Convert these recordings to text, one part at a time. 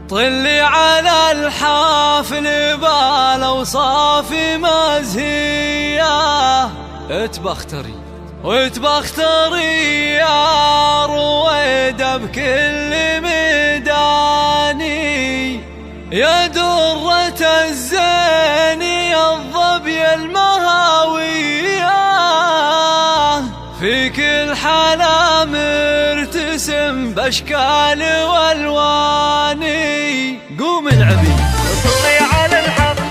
طلي على الحافل بالاوصاف مزهية، اتبختري واتبختري يا رويدة بكل ميداني، يا درة الزين يا الظبي المهاوية، في كل حالة مرتسم باشكال والواني. قوم العبي طلي على الحفل.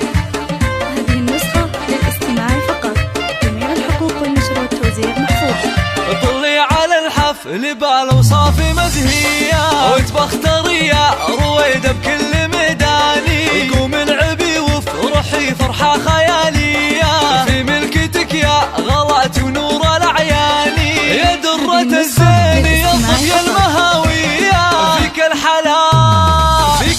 هذه النسخة للاستماع فقط، جميع الحقوق والنشر والتوزيع محفوظ. طلي على الحفل بالاوصاف مزهية، واتبختري يا رويدة بكل ميداني، قوم العبي وافرحي فرحة خيالية، في ملكتك يا غلات ونور الأعياني، يا درة الزين يا الظبي المهاوية، فيك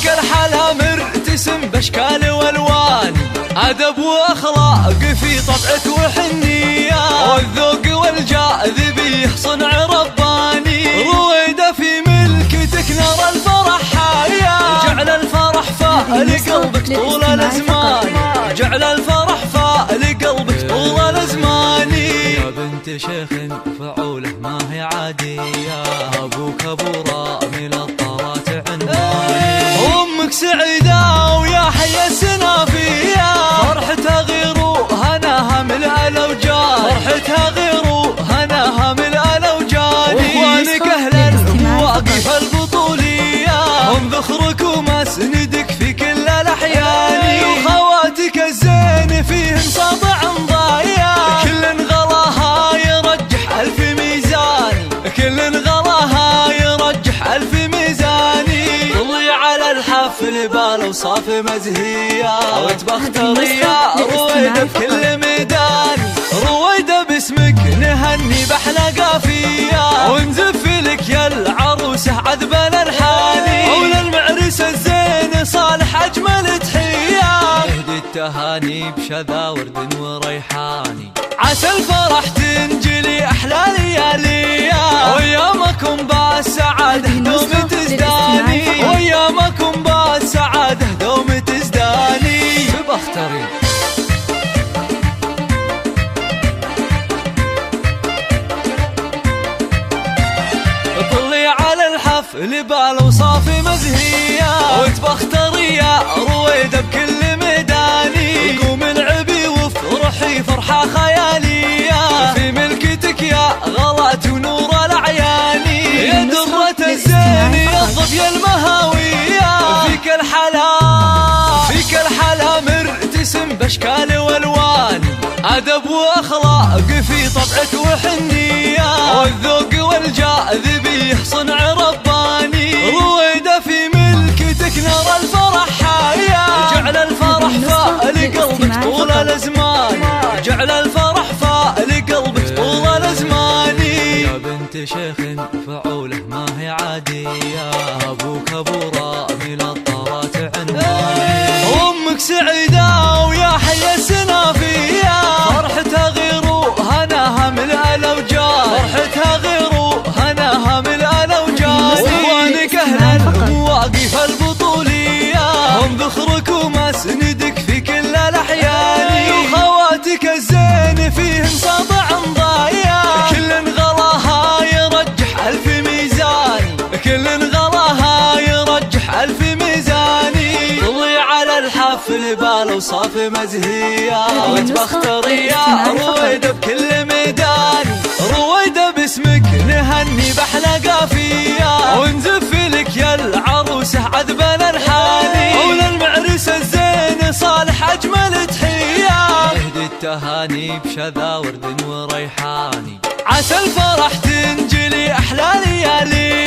الحلا مرتسم باشكال والوان، أدب وأخلاق في طبعك وحنية، والذوق والجاذبية صنع رباني، رويدة في ملكتك نرى الفرح حايا، جعل الفرح فلقلبك طول الأزمان، جعل الفرح فلقلبك طول الأزمان. يا بنت شيخ فعوله ما هي عادية، أبوك أبو رامي للطرات عنواني، أمك سعيدة ويا حي السنافية، فرحتها غير وهناها ملء الأوجان، فرحتها غير وهناها ملء الأوجان، وإخوانك أهل المواقف البطولية، هم ذخرك ومسندك في كل الأحيان، وخواتك الزين فيهم ساطع ضايع، كل غلاها يرجح ألف ميزان، كل غلاها يرجح ألف ميزاني. طلي على الحفل بالاوصاف مزهية، واتبختري يا رويدة بكل ميدان، رويدة باسمك نهني بأحلى قافية، ونزف لك يا العروسة عذب الألحاني، وللمعرس الزين صالح أجمل تحية، اهدي التهاني بشذا ورد وريحاني، عسى الفرح تنجلي أحلى لياليا، وأيامكم بالسعادة دوم تزداني، وأيامكم بالسعادة دوم تزداني. تبختري طلي على الحفل بالاوصاف مزهية، واتبختري يا رويدة بكل ميداني، قوم العبي وافرحي فرحة خيالية، في ملكتك يا غلات ونور الأعياني، يا درة الزين يا الظبي المهاوية، فيك الحلا مرتسم باشكال والوان، أدب وأخلاق في طبعك وحنية، والذوق والجاذبية صنع رباني، رويدة في ملكتك نرى الفرح حايا، جعل الفرح فلقلبك طول الأزمان، جعل الفرح فلقلبك طول الأزمان. يا بنت شيخ فعوله ما هي عادية، أبوك أبو رامي للطرات عنواني، أمك سعيدة ويا حي السنافية، فرحتها غير وهناها ملء الأوجان، فرحتها غير وهناها ملء الأوجان، وإخوانك أهل المواقف البطولية، هم ذخرك ومسندك في كل الأحيان، وخواتك الزين فيهم ساطع ضايع، كل غلاها يرجح ألف ميزان، كل غلاها يرجح ألف ميزاني. طلي على الحفل بالاوصاف مزهية، واتبختري يا رويدة بكل ميدان، رويدة باسمك نهني بأحلى قافية، ونزف لك يا العروسة عذب الألحاني، وللمعرس الزين صالح أجمل تحية، اهدي التهاني بشذا ورد وريحاني، عسى الفرح تنجلي أحلى ليالي.